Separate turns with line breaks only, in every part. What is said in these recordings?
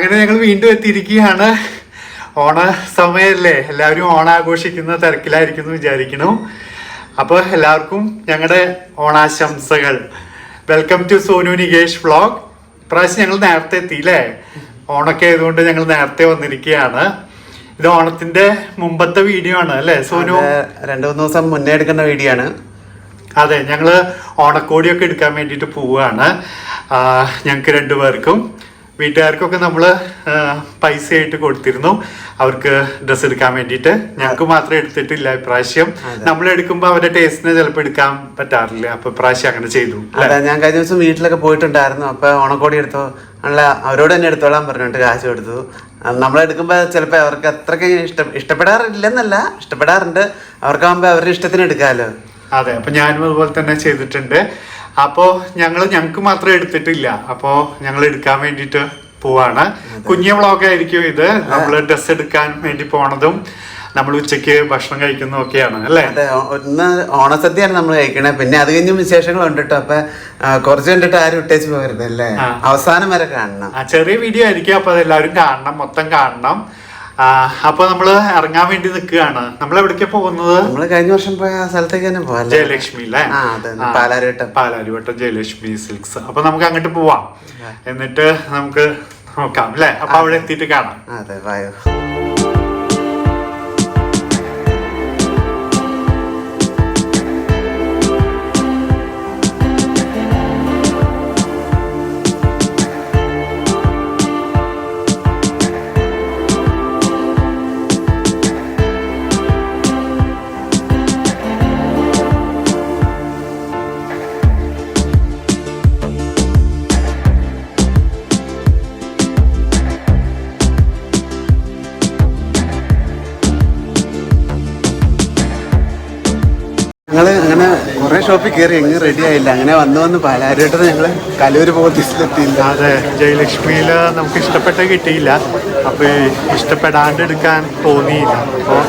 അങ്ങനെ ഞങ്ങൾ വീണ്ടും എത്തിയിരിക്കുകയാണ്. ഓണ സമയമല്ലേ, എല്ലാവരും ഓണം ആഘോഷിക്കുന്ന തിരക്കിലായിരിക്കുന്നു വിചാരിക്കുന്നു. അപ്പോൾ എല്ലാവർക്കും ഞങ്ങളുടെ ഓണാശംസകൾ. Welcome to Sonu Nikesh vlog. ഇപ്രാവശ്യം ഞങ്ങൾ നേരത്തെ എത്തിയില്ലേ, ഓണൊക്കെ ആയതുകൊണ്ട് ഞങ്ങൾ നേരത്തെ വന്നിരിക്കുകയാണ്. ഇത് ഓണത്തിന്റെ മുമ്പത്തെ വീഡിയോ ആണ് അല്ലേ സോനു?
2-3 ദിവസം മുന്നേ എടുക്കുന്ന വീഡിയോ ആണ്.
അതെ, ഞങ്ങള് ഓണക്കോടിയൊക്കെ എടുക്കാൻ വേണ്ടിയിട്ട് പോവുകയാണ്. ഞങ്ങൾക്ക് 2 പേർക്കും. വീട്ടുകാർക്കൊക്കെ നമ്മൾ പൈസ ആയിട്ട് കൊടുത്തിരുന്നു അവർക്ക് ഡ്രസ്സ് എടുക്കാൻ വേണ്ടിയിട്ട്. ഞങ്ങൾക്ക് മാത്രം എടുത്തിട്ടില്ല ഇപ്രാവശ്യം. നമ്മൾ എടുക്കുമ്പോൾ അവരുടെ ടേസ്റ്റിന് ചിലപ്പോൾ എടുക്കാൻ പറ്റാറില്ല. അപ്പൊ ഇപ്രാവശ്യം അങ്ങനെ ചെയ്തു.
ഞാൻ കഴിഞ്ഞ ദിവസം വീട്ടിലൊക്കെ പോയിട്ടുണ്ടായിരുന്നു. അപ്പൊ ഓണക്കോടി എടുത്തോ അല്ല, അവരോട് തന്നെ എടുത്തോളാൻ പറഞ്ഞിട്ട് കാശ് കൊടുത്തു. നമ്മളെടുക്കുമ്പോൾ ചിലപ്പോൾ അവർക്ക് അത്രയ്ക്ക് ഇഷ്ടപ്പെടാറില്ലെന്നല്ല, ഇഷ്ടപ്പെടാറുണ്ട്. അവർക്കാകുമ്പോൾ അവരുടെ ഇഷ്ടത്തിന് എടുക്കാമല്ലോ.
അതെ, അപ്പൊ ഞാനും അതുപോലെ തന്നെ ചെയ്തിട്ടുണ്ട്. അപ്പോ ഞങ്ങൾക്ക് മാത്രം എടുത്തിട്ടില്ല. അപ്പോ ഞങ്ങൾ എടുക്കാൻ വേണ്ടിട്ട് പോവാണ്. കുഞ്ഞു വ്ളോഗായിരിക്കും ഇത്. നമ്മള് ഡ്രസ് എടുക്കാൻ വേണ്ടി പോണതും നമ്മൾ ഉച്ചക്ക് ഭക്ഷണം കഴിക്കുന്നതും ഒക്കെയാണ് അല്ലേ?
അതെ, ഒന്ന് ഓണസദ്യയാണ് നമ്മൾ കഴിക്കണേ. പിന്നെ അത് കഴിഞ്ഞും വിശേഷങ്ങളുണ്ട് കേട്ടോ. അപ്പൊ കുറച്ച് കണ്ടിട്ട് ആരും ഇട്ടേച്ച് പോകരുതല്ലേ, അവസാനം വരെ കാണണം.
ചെറിയ വീഡിയോ ആയിരിക്കും, അപ്പൊ അതെല്ലാവരും കാണണം, മൊത്തം കാണണം. അപ്പൊ നമ്മള് ഇറങ്ങാൻ വേണ്ടി നിൽക്കുകയാണ്. നമ്മൾ എവിടേക്കാ പോകുന്നത്?
നമ്മള് കഴിഞ്ഞ വർഷം പോയ സ്ഥലത്തേക്ക് തന്നെ പോവാം,
ജയലക്ഷ്മി അല്ലേ? പാലാരിവട്ടം ജയലക്ഷ്മി സിൽക്സ്. അപ്പൊ നമുക്ക് അങ്ങോട്ട് പോവാം, എന്നിട്ട് നമുക്ക് നോക്കാം അല്ലെ? അപ്പൊ അവിടെ എത്തിയിട്ട് കാണാം.
അതെ, വായോ. ഞങ്ങള് അങ്ങനെ കുറെ ഷോപ്പിൽ കയറി, എങ്ങും റെഡി ആയില്ല. അങ്ങനെ വന്ന് പാലാരിവട്ടത്ത് ഞങ്ങള് കലൂര് പോലീസിലെത്തിയില്ല.
അതെ, ജയലക്ഷ്മിയിൽ നമുക്ക് ഇഷ്ടപ്പെട്ട കിട്ടിയില്ല. അപ്പൊ ഇഷ്ടപ്പെടാണ്ട് എടുക്കാൻ തോന്നിയില്ല. അപ്പോൾ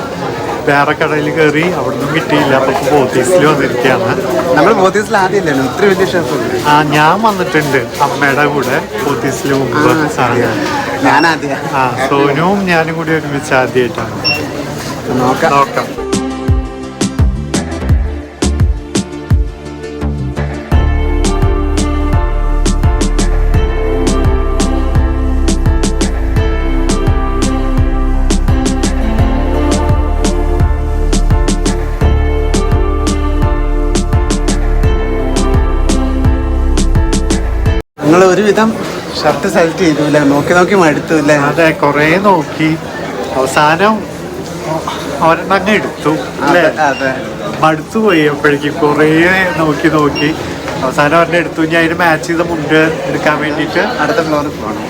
വേറെ കടയിൽ കയറി, അവിടുന്ന് കിട്ടിയില്ല. അപ്പൊ പോത്തീസിൽ വന്നിരിക്കുകയാണ്.
നമ്മൾ പോത്തീസിൽ ആദ്യമല്ലേ ഇത്ര വലിയ ഷോപ്പ്?
ഞാൻ വന്നിട്ടുണ്ട് അമ്മയുടെ കൂടെ പോത്തീസിൽ മുമ്പ്.
ഞാൻ ആദ്യം
സോനുവും ഞാനും കൂടി ഒരുമിച്ച് ആദ്യമായിട്ടാണ്. നോക്കാം.
നിങ്ങൾ ഒരുവിധം ഷർട്ട് സെലക്ട് ചെയ്തില്ല, നോക്കി മടുത്തില്ലേ?
അതെ, കൊറേ നോക്കി, അവസാനം ഒരെണ്ണം എടുത്തു അല്ലേ?
അതെ,
മടുത്തു പോയി. അപ്പോഴേക്കും കൊറേ നോക്കി അവസാനം ഒരെണ്ണം എടുത്തു. ഞാൻ അതിന് മാച്ച് ചെയ്ത മുണ്ട് എടുക്കാൻ വേണ്ടിയിട്ട്
അടുത്ത ഫ്ലോറിൽ പോകണം.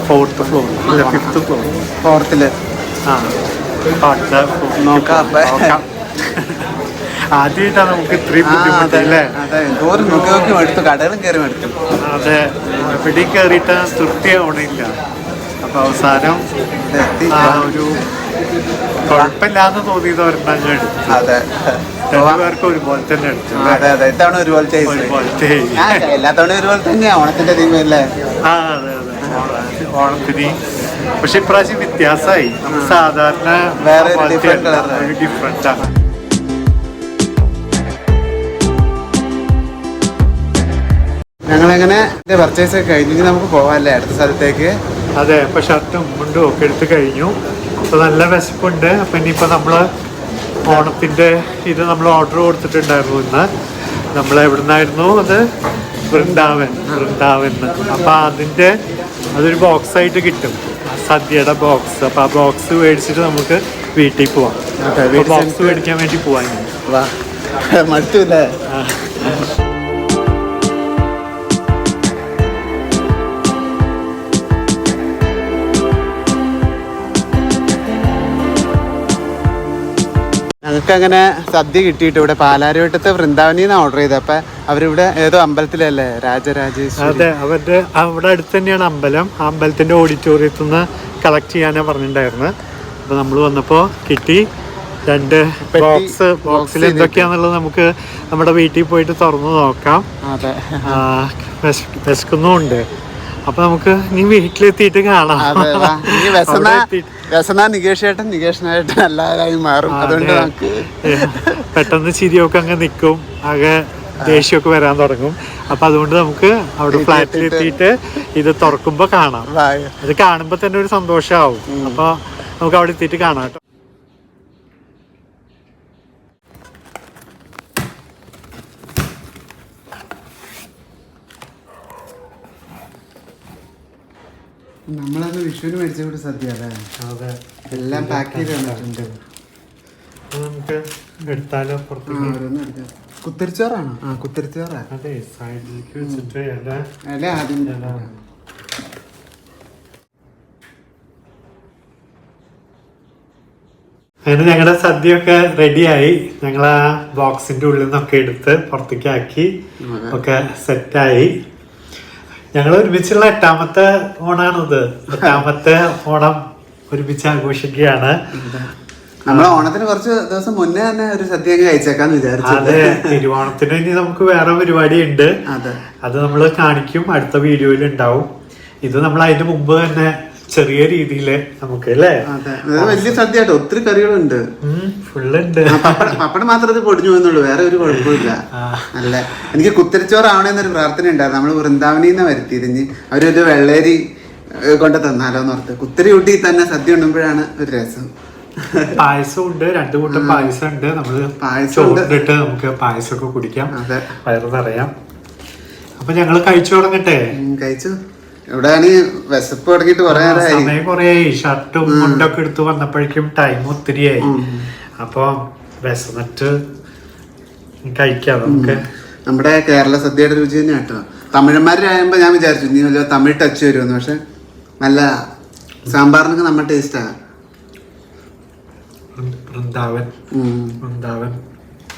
4th floor, 5th floor,
4th. നോക്കാം.
ആദ്യമായിട്ടാണ് നമുക്ക് ഇത്രയും ബുദ്ധിമുട്ടല്ലേ?
നോക്കി മടുത്തു, കടകളും കയറി മടുത്തു.
അതെ, എവിടെയും കയറിയിട്ട് തൃപ്തിയാവണില്ല. അപ്പൊ അവസാനം ഒരു കുഴപ്പമില്ലാന്ന് തോന്നിയത് ഒരെണ്ണം എടുത്തു.
അതെ,
2 പേർക്ക് ഒരുപോലെ തന്നെ എടുത്തു.
അതെ, ഇത്തവണ ഒരുപോലത്തെ എല്ലാ തവണ ഒരുപോലെ തന്നെയാ ഓണത്തിന്റെ തീമല്ലേ?
അതെ, ഓണത്തിന്. പക്ഷെ ഇപ്രാവശ്യം വ്യത്യാസമായി. സാധാരണ
വേറെ ഡിഫറെന്റ്
ആണ്.
ഞങ്ങളെങ്ങനെ പർച്ചേസ് ഒക്കെ കഴിഞ്ഞെങ്കിൽ നമുക്ക് പോവാല്ലേ അടുത്ത സ്ഥലത്തേക്ക്?
അതെ, ഇപ്പൊ ഷർട്ടും മുണ്ടും ഒക്കെ എടുത്ത് കഴിഞ്ഞു. അപ്പൊ നല്ല വിശപ്പുണ്ട്. അപ്പൊ ഇനിയിപ്പോ നമ്മള് ഓണത്തിന്റെ ഇത് നമ്മൾ ഓർഡർ കൊടുത്തിട്ടുണ്ടായിരുന്നു ഇന്ന്. നമ്മൾ എവിടുന്നായിരുന്നു അത്? വൃന്ദാവൻ. അപ്പൊ അതൊരു ബോക്സ് ആയിട്ട് കിട്ടും, സദ്യയുടെ ബോക്സ്. അപ്പൊ ആ ബോക്സ് മേടിച്ചിട്ട് നമുക്ക് വീട്ടിൽ പോവാം. ബോക്സ് മേടിക്കാൻ വേണ്ടി പോവാൻ.
മടുത്തല്ലേ? ഞങ്ങൾക്ക് അങ്ങനെ സദ്യ കിട്ടിയിട്ട് ഇവിടെ പാലാരിവട്ടത്തെ വൃന്ദാവനിന്ന് ഓർഡർ ചെയ്തത്. അപ്പൊ അവരിവിടെ ഏതോ അമ്പലത്തിലല്ലേ, രാജരാജേശ്വരി?
അതെ, അവിടെ അടുത്ത് തന്നെയാണ് അമ്പലം. ആ അമ്പലത്തിന്റെ ഓഡിറ്റോറിയത്തിൽ നിന്ന് കളക്ട് ചെയ്യാനാണ് പറഞ്ഞിട്ടുണ്ടായിരുന്നത്. അപ്പൊ നമ്മൾ വന്നപ്പോ കിട്ടി 2 ബോക്സിൽ എന്തൊക്കെയാന്നുള്ളത് നമുക്ക് നമ്മുടെ വീട്ടിൽ പോയിട്ട് തുറന്നു നോക്കാം.
അതെ,
വിശക്കുന്നുമുണ്ട്. അപ്പൊ നമുക്ക് ഇനി വീട്ടിലെത്തിയിട്ട് കാണാം.
നികേഷനായിട്ട് എല്ലാവരായി മാറും. അതുകൊണ്ട് നമുക്ക്
പെട്ടെന്ന് ചിരിയൊക്കെ അങ്ങ് നിൽക്കും, ആകെ ദേഷ്യമൊക്കെ വരാൻ തുടങ്ങും. അപ്പൊ അതുകൊണ്ട് നമുക്ക് അവിടെ ഫ്ലാറ്റിലെത്തിയിട്ട് ഇത് തുറക്കുമ്പോ കാണാം. അത് കാണുമ്പോ തന്നെ ഒരു സന്തോഷമാവും. അപ്പൊ നമുക്ക് അവിടെ എത്തിയിട്ട് കാണാം കേട്ടോ.
നമ്മളന്ന് വിഷുവിന് മേടിച്ച സദ്യ അല്ലേ?
അതെ,
എല്ലാം പാക്ക് ചെയ്ത് തന്നിട്ടുണ്ട്.
നമുക്ക് എടുത്താലോ? പുറത്തേക്ക്
കുത്തിരിച്ചോറാണോ? ആ കുത്തിരിച്ചോറാ.
അതെ, സൈഡിലേക്ക് വെച്ചിട്ട്
അല്ലേ ആദ്യം.
അങ്ങനെ ഞങ്ങളുടെ സദ്യയൊക്കെ റെഡിയായി. ഞങ്ങൾ ആ ബോക്സിന്റെ ഉള്ളിൽ നിന്നൊക്കെ എടുത്ത് പുറത്തേക്ക് ആക്കി ഒക്കെ സെറ്റായി. ഞങ്ങൾ ഒരുമിച്ചുള്ള 8ാമത്തെ ഓണാണിത്. 8ാമത്തെ ഓണം ഒരുമിച്ച് ആഘോഷിക്കുകയാണ്.
നമ്മളെ ഓണത്തിന് കുറച്ച് ദിവസം മുന്നേ തന്നെ ഒരു സദ്യ കഴിച്ചേക്കാന്ന് വിചാരിച്ചു.
അതെ, തിരുവോണത്തിന് ഇനി നമുക്ക് വേറെ പരിപാടി ഉണ്ട്. അത് നമ്മൾ കാണിക്കും, അടുത്ത വീഡിയോയിൽ ഉണ്ടാവും. ഇത് നമ്മൾ അതിന്റെ മുമ്പ് തന്നെ ചെറിയ രീതിയില് നമുക്ക് അല്ലേ
വലിയ സദ്യ ആട്ടോ, ഒത്തിരി കറികളുണ്ട്,
ഫുള്ളുണ്ട്.
പപ്പടം മാത്രം ഇത് പൊടിഞ്ഞു പോകുന്നുള്ളൂ, വേറെ ഒരു കുഴപ്പമില്ല. അല്ല, എനിക്ക് കുത്തിരിച്ചോറാവണേന്നൊരു പ്രാർത്ഥന ഉണ്ടായിരുന്നു. നമ്മള് വൃന്ദാവനിന്ന് വരുത്തിയിരിഞ്ഞ് അവരൊരു വെള്ളേരി കൊണ്ട് തന്നാലോന്ന് ഓർത്ത് കുത്തിരി കൂട്ടി തന്നെ സദ്യ ഉണ്ണുമ്പോഴാണ് ഒരു രസം.
പായസം ഉണ്ട്, 2 കൂട്ടം പായസം ഉണ്ട്. നമ്മള് ചോറിട്ട് നമുക്ക് പായസമൊക്കെ കുടിക്കാം, വയറ് നിറയാം. അപ്പൊ ഞങ്ങള് കഴിച്ചു തുടങ്ങട്ടെ.
കഴിച്ചു. എവിടെയാണ് വിശപ്പ് തുടങ്ങിയിട്ട്
കൊറേയായി. ഷർട്ടും മുണ്ടൊക്കെ എടുത്ത് വന്നപ്പോഴേക്കും ടൈം ഒത്തിരിയായി. അപ്പൊ വിശന്നിട്ട് കഴിക്കാം നമുക്ക്.
നമ്മുടെ കേരള സദ്യയുടെ രുചി തന്നെ കേട്ടോ. തമിഴന്മാരാകുമ്പോ ഞാൻ വിചാരിച്ചു നീ വല്ല തമിഴ് ടച്ച് വരുമെന്ന്. പക്ഷെ നല്ല സാമ്പാറിനൊക്കെ നമ്മുടെ ടേസ്റ്റാ.
Vrindavan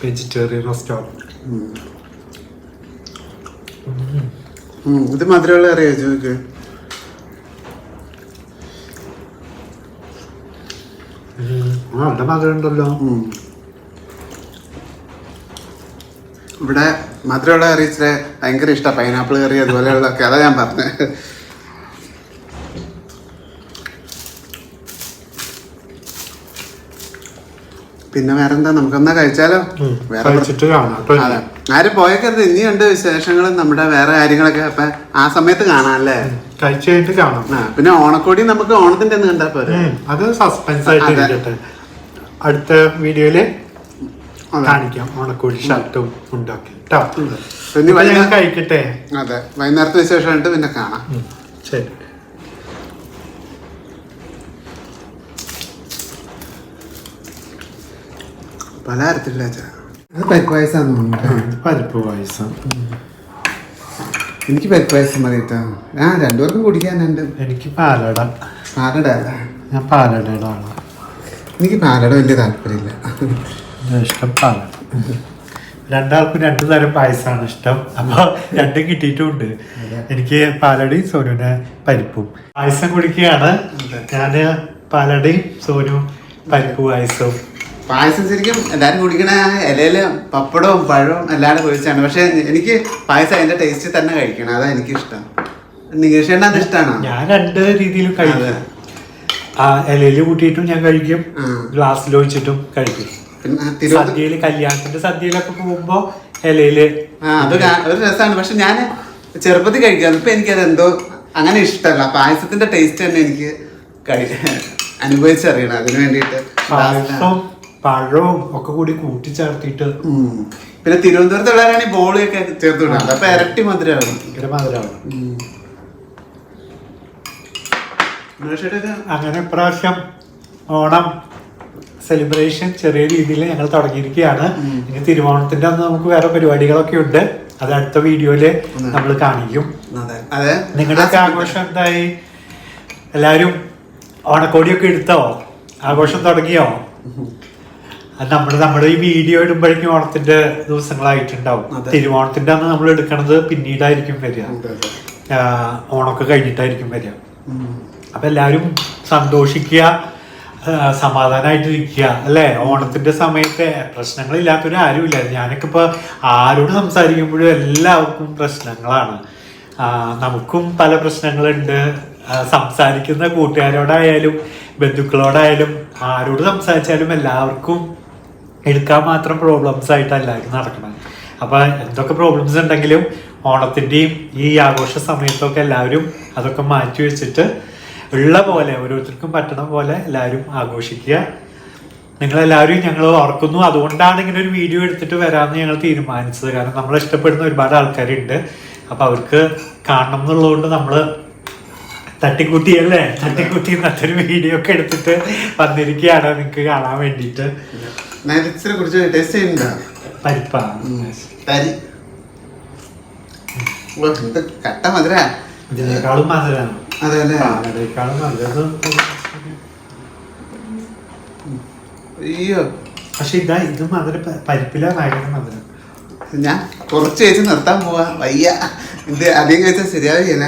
vegetarian restaurant.
ഇത് മധുരമുള്ള അറിയോ ചോദിക്ക്.
നല്ല മധുരം ഉണ്ടല്ലോ.
ഇവിടെ മധുരമുള്ള കറി ഇച്ചിരി ഭയങ്കര ഇഷ്ടമാണ്. പൈനാപ്പിൾ കറി അതുപോലെയുള്ള ഒക്കെ. അതാ ഞാൻ പറഞ്ഞത്. പിന്നെ വേറെന്താ, നമുക്കെന്നാ കഴിച്ചാലോ? ആരും പോയേക്കരുത്, ഇനിയുണ്ട് വിശേഷങ്ങളും നമ്മുടെ വേറെ കാര്യങ്ങളൊക്കെ. അപ്പൊ ആ സമയത്ത് കാണാല്ലേ,
കഴിച്ചു കഴിഞ്ഞിട്ട് കാണാം.
പിന്നെ ഓണക്കോടി നമുക്ക് ഓണത്തിന്റെ ഒന്ന് കണ്ടാ പോരെ.
അത് സസ്പെൻസ് ആയിട്ട് അടുത്ത വീഡിയോയില് കാണിക്കാം. ഓണക്കോടി ഷർട്ടും ഉണ്ടാക്കി കഴിക്കട്ടെ.
അതെ, വൈകുന്നേരത്തെ വിശേഷമായിട്ട് പിന്നെ കാണാം.
ശരി.
പലതരത്തിലുള്ള പരിപ്പ് പായസം.
പരിപ്പ് പായസം.
എനിക്ക് പരിപ്പ് പായസം മതി കേട്ടോ. ഞാൻ 2 പേർക്കും കുടിക്കാനുണ്ട്.
എനിക്ക് പാലട. ഞാൻ പാലടയുടെ ആളാണ്.
എനിക്ക് പാലട വലിയ താല്പര്യമില്ല.
ഇഷ്ടം പാലട. 2 ആൾക്കും 2 തരം പായസമാണ് ഇഷ്ടം. അപ്പൊ 2 കിട്ടിയിട്ടുണ്ട്. എനിക്ക് പാലടയും സോനുവിന് പരിപ്പും. പായസം കുടിക്കുകയാണ്. ഞാന് പാലടയും സോനു പരിപ്പ് പായസവും.
പായസം ശരിക്കും എല്ലാരും കുടിക്കണ ഇലയില് പപ്പടവും പഴവും എല്ലാം കുഴിച്ചാണ്. പക്ഷെ എനിക്ക് പായസം അതിന്റെ ടേസ്റ്റ് തന്നെ കഴിക്കണം, അതാ എനിക്ക് ഇഷ്ടം. നികേഷേണ്ട അത് ഇഷ്ടമാണോ?
ഞാൻ 2 രീതിയിലും കഴിക്കും. ഇലയില് കൂട്ടിയിട്ടും ഞാൻ കഴിക്കും, ഗ്ലാസ്സിൽ ഒഴിച്ചിട്ടും കഴിക്കും. സദ്യയില്, കല്യാണത്തിന്റെ സദ്യയിലൊക്കെ പോകുമ്പോ ഇലയില്
അത് ഒരു രസമാണ്. പക്ഷെ ഞാൻ ചെറുപ്പത്തിൽ കഴിക്കാം. ഇപ്പൊ എനിക്കത് എന്തോ അങ്ങനെ ഇഷ്ടമല്ല. പായസത്തിന്റെ ടേസ്റ്റ് തന്നെ എനിക്ക് അനുഭവിച്ചറിയണം. അതിനു വേണ്ടിയിട്ട്
പഴവും ഒക്കെ കൂടി കൂട്ടിച്ചേർത്തിട്ട്.
പിന്നെ തിരുവനന്തപുരത്തുള്ളവരാണെങ്കിൽ ബോളിയൊക്കെ ചേർത്ത് വിടാം. അപ്പൊ ഇരട്ടി മധുരമാണ്.
അങ്ങനെ ഇപ്രാവശ്യം ഓണം സെലിബ്രേഷൻ ചെറിയ രീതിയിൽ ഞങ്ങൾ തുടങ്ങിയിരിക്കുകയാണ്. ഇനി തിരുവോണത്തിന്റെ അന്ന് നമുക്ക് വേറെ പരിപാടികളൊക്കെ ഉണ്ട്. അത് അടുത്ത വീഡിയോയില് നമ്മൾ കാണിക്കും. നിങ്ങളുടെയൊക്കെ ആഘോഷം എന്തായി? എല്ലാരും ഓണക്കോടിയൊക്കെ എടുത്തോ? ആഘോഷം തുടങ്ങിയോ? നമ്മുടെ ഈ വീഡിയോ ഇടുമ്പോഴേക്കും ഓണത്തിന്റെ ദിവസങ്ങളായിട്ടുണ്ടാവും. തിരുവോണത്തിന്റെ അന്ന് നമ്മൾ എടുക്കണത് പിന്നീടായിരിക്കും വരിക. ഓണമൊക്കെ കഴിഞ്ഞിട്ടായിരിക്കും വരിക. അപ്പൊ എല്ലാവരും സന്തോഷിക്കുക, സമാധാനമായിട്ടിരിക്കുക അല്ലേ? ഓണത്തിന്റെ സമയത്ത് പ്രശ്നങ്ങളില്ലാത്തവരും ആരുമില്ല. ഞാനൊക്കെ ഇപ്പൊ ആരോട് സംസാരിക്കുമ്പോഴും എല്ലാവർക്കും പ്രശ്നങ്ങളാണ്. നമുക്കും പല പ്രശ്നങ്ങളുണ്ട്. സംസാരിക്കുന്ന കൂട്ടുകാരോടായാലും ബന്ധുക്കളോടായാലും ആരോട് സംസാരിച്ചാലും എല്ലാവർക്കും എടുക്കാൻ മാത്രം പ്രോബ്ലംസ് ആയിട്ട് എല്ലാവരും നടക്കണം. അപ്പൊ എന്തൊക്കെ പ്രോബ്ലംസ് ഉണ്ടെങ്കിലും ഓണത്തിന്റെയും ഈ ആഘോഷ സമയത്തൊക്കെ എല്ലാവരും അതൊക്കെ മാറ്റി വെച്ചിട്ട് ഉള്ള പോലെ ഓരോരുത്തർക്കും പറ്റണ പോലെ എല്ലാവരും ആഘോഷിക്കുക. നിങ്ങളെല്ലാവരും ഞങ്ങൾ ഓർക്കുന്നു. അതുകൊണ്ടാണ് ഇങ്ങനെ ഒരു വീഡിയോ എടുത്തിട്ട് വരാമെന്ന് ഞങ്ങൾ തീരുമാനിച്ചത്. കാരണം നമ്മളെ ഇഷ്ടപ്പെടുന്ന ഒരുപാട് ആൾക്കാരുണ്ട്. അപ്പൊ അവർക്ക് കാണണം എന്നുള്ളതുകൊണ്ട് നമ്മള് തട്ടിക്കുട്ടി ഇന്നത്തെ ഒരു വീഡിയോ ഒക്കെ എടുത്തിട്ട് വന്നിരിക്കുകയാണ് നിങ്ങൾക്ക് കാണാൻ വേണ്ടിട്ട്. പരിപ്പാ ഇതിനേക്കാളും മധുരാണ്. പാലടേക്കാളും മധുരം.
അയ്യോ,
പക്ഷെ ഇത് മധുര പരിപ്പിലാണ് ഭയങ്കര മധുരം.
ഞാൻ കുറച്ച് കഴിച്ച് നിർത്താൻ പോവാ, വയ്യ. ഇത് അധികം കഴിച്ചാൽ ശരിയാവില്ല.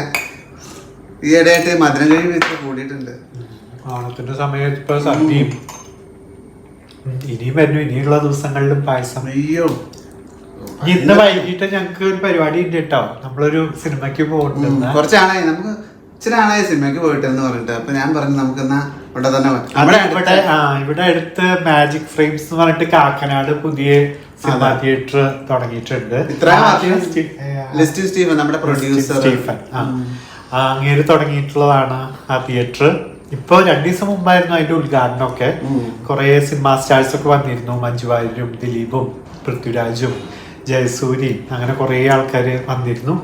ഈ ഇടയായിട്ട് മധുരം കഴിവ് വെച്ച് കൂടിയിട്ടുണ്ട്.
ഓണത്തിന്റെ സമയത്ത് ഇപ്പൊ സദ്യയും ഇനിയും വരുന്നു. ഇനിയുള്ള ദിവസങ്ങളിലും പായസം.
അയ്യോ,
ഇന്ന് വൈകിട്ട് ഞങ്ങക്ക് ഒരു പരിപാടി ഉണ്ട് കേട്ടോ. നമ്മളൊരു സിനിമയ്ക്ക് പോകുന്നുണ്ട്.
കുറച്ചാളായി, നമുക്ക് ഇച്ചിരി ആളായി സിനിമയ്ക്ക് പോയിട്ടെന്ന് പറഞ്ഞിട്ട്. അപ്പൊ ഞാൻ പറഞ്ഞു നമുക്ക് എന്നാ ഇവിടെ തന്നെ
ഇവിടെ അടുത്ത് മാജിക് ഫ്രെയിംസ് എന്ന് പറഞ്ഞിട്ട് കാക്കനാട് പുതിയ സിനിമ തിയേറ്റർ തുടങ്ങിയിട്ടുണ്ട്.
നമ്മുടെ പ്രൊഡ്യൂസർ
സ്റ്റീഫൻ അങ്ങേര് തുടങ്ങിയിട്ടുള്ളതാണ് ആ തിയേറ്റർ. ഇപ്പൊ 2 ദിവസം മുമ്പായിരുന്നു അതിന്റെ ഉദ്ഘാടനമൊക്കെ. കുറെ സിനിമാ സ്റ്റാർസ് ഒക്കെ വന്നിരുന്നു. മഞ്ജു വാര്യരും ദിലീപും പൃഥ്വിരാജും ജയസൂര്യയും അങ്ങനെ കുറെ ആൾക്കാര് വന്നിരുന്നു.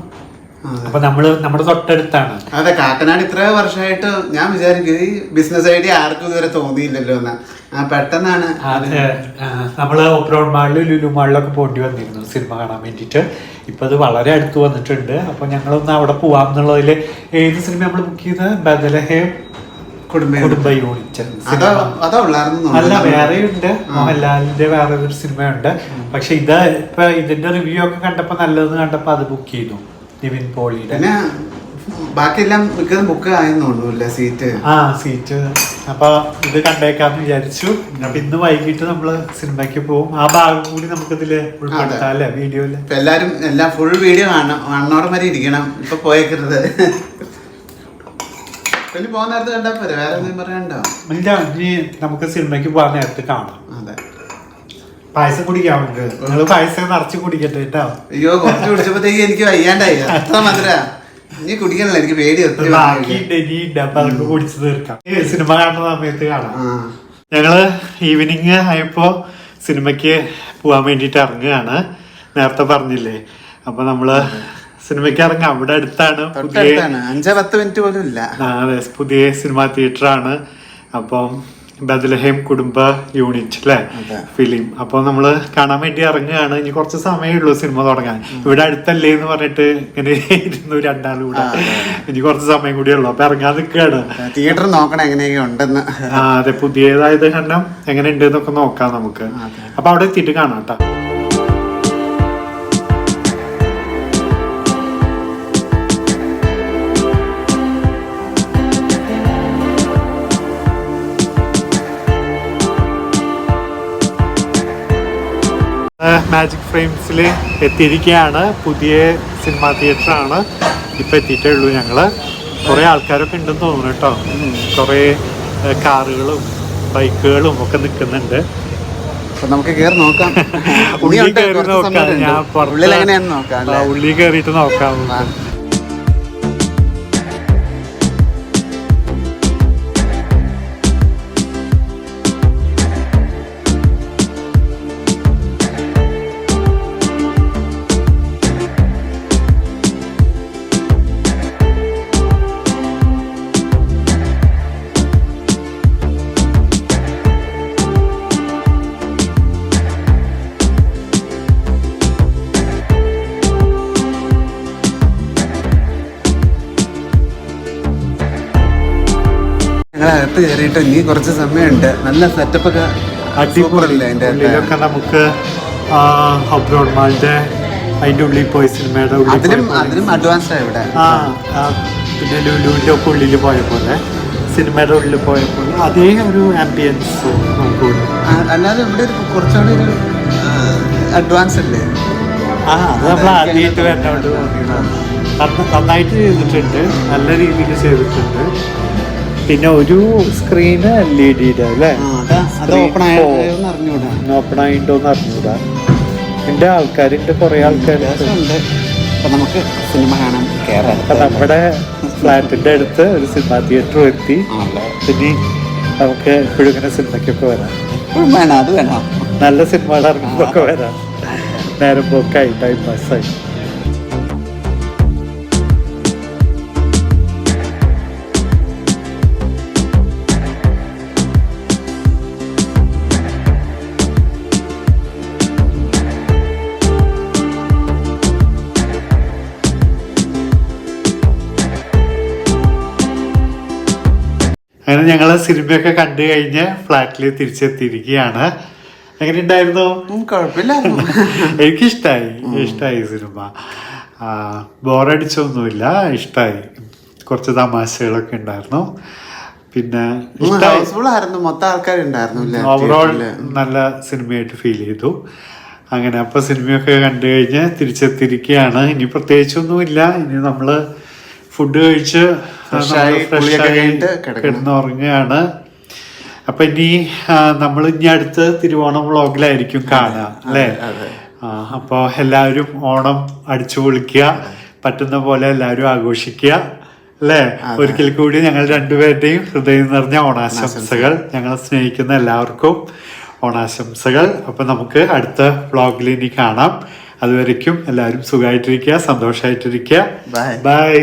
അപ്പൊ നമ്മുടെ തൊട്ടടുത്താണ്.
അതെ, കാക്കനാട് ഇത്ര വർഷമായിട്ട് ഞാൻ വിചാരിക്കും ഈ ബിസിനസ് ഐഡിയ ആർക്കും ഇതുവരെ തോന്നിയില്ലല്ലോ എന്നാ. പെട്ടെന്നാണ്
നമ്മള് ഓപ്പറോൺ മാളിലും ലുലു മാളിലൊക്കെ പോണ്ടി വന്നിരുന്നു സിനിമ കാണാൻ വേണ്ടിട്ട്. ഇപ്പൊ അത് വളരെ അടുത്ത് വന്നിട്ടുണ്ട്. അപ്പൊ ഞങ്ങളൊന്ന് അവിടെ പോവാം എന്നുള്ളതില് ഏത് സിനിമ നമ്മൾ ബുക്ക് ചെയ്ത് ബദലഹേം കുടുംബ യൂണിറ്റ് അല്ല, വേറെയുണ്ട്. മോഹൻലാലിന്റെ വേറെ ഒരു സിനിമയുണ്ട്. പക്ഷെ ഇപ്പൊ ഇതിന്റെ റിവ്യൂ ഒക്കെ കണ്ടപ്പോ നല്ലതെന്ന് കണ്ടപ്പോ അത് ബുക്ക് ചെയ്തു. നിവിൻ പോളിയുടെ.
ബാക്കിയെല്ലാം ബുക്ക് ആയെന്നോണ്ടല്ലേ സീറ്റ്.
സീറ്റ്. അപ്പൊ ഇത് കണ്ടേക്കാന്ന് വിചാരിച്ചു. അപ്പൊ ഇന്ന് വൈകിട്ട് നമ്മള് സിനിമയ്ക്ക് പോകും. ആ ഭാഗം കൂടി നമുക്ക് ഇതില് ഉൾപ്പെടുത്താം അല്ലെ വീഡിയോയില്.
എല്ലാരും എല്ലാം ഫുൾ വീഡിയോ കാണണം വരെ ഇരിക്കണം. ഇപ്പൊ പോയേക്കരുത്. പിന്നെ പോകാൻ നേരത്ത് കണ്ടാ പോരെ, വേറെ ഒന്നും പറയണ്ടോ?
ഇല്ല, ഇനി നമുക്ക് സിനിമയ്ക്ക് പോകാൻ നേരത്ത് കാണാം.
അതെ,
പായസം കുടിക്കാറുണ്ട്. നിങ്ങള് പായസം നിറച്ച് കുടിക്കട്ടെ കേട്ടോ.
അയ്യോ, കുറച്ച് കുടിച്ചപ്പോഴത്തേക്ക് എനിക്ക് വയ്യാണ്ടായി. അത്ര മധുര ഇനി കുടിക്കണല്ലോ, എനിക്ക് പേടി.
കുടിച്ചു തീർക്കാം. സിനിമ കാണുന്ന സമയത്ത് കാണാം. ഞങ്ങള് ഈവനിങ് ആയപ്പോ സിനിമയ്ക്ക് പോവാൻ വേണ്ടിട്ട് ഇറങ്ങുകയാണ്. നേരത്തെ പറഞ്ഞില്ലേ. അപ്പൊ നമ്മള് സിനിമയ്ക്ക് ഇറങ്ങാം. അവിടെ അടുത്താണ്,
5-10 മിനിറ്റ് പോലും ഇല്ല.
അതെ, പുതിയ സിനിമാ തിയേറ്റർ ആണ്. അപ്പം ബദലഹേം കുടുംബ യൂണിറ്റ് അല്ലെ ഫിലിം. അപ്പൊ നമ്മള് കാണാൻ വേണ്ടി ഇറങ്ങുകയാണ്. ഇനി കുറച്ച് സമയമേ ഉള്ളൂ സിനിമ തുടങ്ങാൻ. ഇവിടെ അടുത്തല്ലേ എന്ന് പറഞ്ഞിട്ട് ഇങ്ങനെ ഇരുന്നു രണ്ടാളും കൂടെ. ഇനി കുറച്ച് സമയം കൂടി ഉള്ളു. അപ്പൊ ഇറങ്ങാൻ നിൽക്കുകയാണ്.
തിയേറ്റർ നോക്കണം എങ്ങനെയൊക്കെ ഉണ്ടെന്ന്.
അതെ, പുതിയതായത് കാരണം എങ്ങനെ ഉണ്ട് എന്നൊക്കെ നോക്കാം നമുക്ക്. അപ്പൊ അവിടെ എത്തിയിട്ട് കാണാം കേട്ടോ. മാജിക് ഫ്രെയിംസിൽ എത്തിയിരിക്കുകയാണ്. പുതിയ സിനിമാ തിയേറ്റർ ആണ്. ഇപ്പം എത്തിയിട്ടേ ഉള്ളൂ. ഞങ്ങള് കുറേ ആൾക്കാരൊക്കെ ഉണ്ടെന്ന് തോന്നുന്നു കേട്ടോ. കുറേ കാറുകളും ബൈക്കുകളും ഒക്കെ നിൽക്കുന്നുണ്ട്.
നമുക്ക് കയറി നോക്കാം.
ഉള്ളിൽ കയറി നോക്കാം. ഞാൻ ഉള്ളിൽ കയറിയിട്ട് നോക്കാം.
അകത്ത് കയറിയിട്ട് ഇനി കുറച്ച് സമയമുണ്ട്. നല്ല സെറ്റപ്പ് ഒക്കെ അടിപൊളിയല്ലേ. അതിൻ്റെ
നമുക്ക് ഓപ്പറോൺ മാളിന്റെ അതിന്റെ ഉള്ളിൽ പോയി സിനിമയുടെ
അതിനും അഡ്വാൻസ്ഡ് ആണ് ഇവിടെ.
പിന്നെ ലുലുവിന്റെ ഒക്കെ ഉള്ളിൽ പോയ പോലെ സിനിമയുടെ ഉള്ളിൽ പോയപ്പോൾ അതേ ഒരു ആംബിയൻസ് നമുക്ക്.
അല്ലാതെ ഇവിടെ കുറച്ചുകൂടി ഒരു അഡ്വാൻസ് അല്ലേ.
അത് നമ്മൾ ആദ്യമായിട്ട് വരുന്നോണ്ട് തോന്നിയതാണ്. നന്നായിട്ട് ചെയ്തിട്ടുണ്ട്, നല്ല രീതിയിൽ ചെയ്തിട്ടുണ്ട്. പിന്നെ ഒരു സ്ക്രീന് LED അല്ലേ, ഓപ്പൺ ആയിട്ടോന്ന് അറിഞ്ഞൂടാ. എൻ്റെ ആൾക്കാരുണ്ട്, കുറേ ആൾക്കാരുണ്ട്.
നമുക്ക് സിനിമ കാണാൻ കയറാം.
അപ്പൊ നമ്മുടെ ഫ്ലാറ്റിന്റെ അടുത്ത് ഒരു സിനിമ തിയേറ്റർ എത്തി. പിന്നെ നമുക്ക് എപ്പോഴും ഇങ്ങനെ സിനിമയ്ക്കൊക്കെ വരാം.
വേണം, അത് വേണം.
നല്ല സിനിമകൾ ഇറങ്ങുമ്പോഴൊക്കെ വരാം. നേരം പോക്കായി, ടൈം പാസ്സായി. അങ്ങനെ ഞങ്ങൾ സിനിമയൊക്കെ കണ്ടു കഴിഞ്ഞ് ഫ്ലാറ്റിൽ തിരിച്ചെത്തിയിരിക്കുകയാണ്. എങ്ങനെ ഉണ്ടായിരുന്നു?
കുഴപ്പമില്ലായിരുന്നു.
ഇഷ്ടമായി സിനിമ. ബോറടിച്ചൊന്നുമില്ല, ഇഷ്ടമായി. കുറച്ച് തമാശകളൊക്കെ ഉണ്ടായിരുന്നു. പിന്നെ
മൊത്തം ആൾക്കാരുണ്ടായിരുന്നു.
ഓവറോൾ നല്ല സിനിമയായിട്ട് ഫീൽ ചെയ്തു. അങ്ങനെ അപ്പോൾ സിനിമയൊക്കെ കണ്ടു കഴിഞ്ഞ് തിരിച്ചെത്തിയിരിക്കുകയാണ്. ഇനി പ്രത്യേകിച്ചൊന്നുമില്ല. ഇനി നമ്മൾ ഫുഡ് കഴിച്ച് കിടന്നുറങ്ങുകയാണ്. അപ്പൊ ഇനി നമ്മൾ ഇനി അടുത്ത് തിരുവോണം വ്ളോഗിലായിരിക്കും കാണുക അല്ലേ? അപ്പോൾ എല്ലാവരും ഓണം അടിച്ചു പൊളിക്കുക, പറ്റുന്ന പോലെ എല്ലാവരും ആഘോഷിക്കുക അല്ലേ? ഒരിക്കൽ കൂടി ഞങ്ങൾ രണ്ടുപേരുടെയും ഹൃദയം നിറഞ്ഞ ഓണാശംസകൾ. ഞങ്ങളെ സ്നേഹിക്കുന്ന എല്ലാവർക്കും ഓണാശംസകൾ. അപ്പം നമുക്ക് അടുത്ത വ്ളോഗിൽ ഇനി കാണാം. അതുവരയ്ക്കും എല്ലാവരും സുഖമായിട്ടിരിക്കുക, സന്തോഷമായിട്ടിരിക്കുക. ബൈ.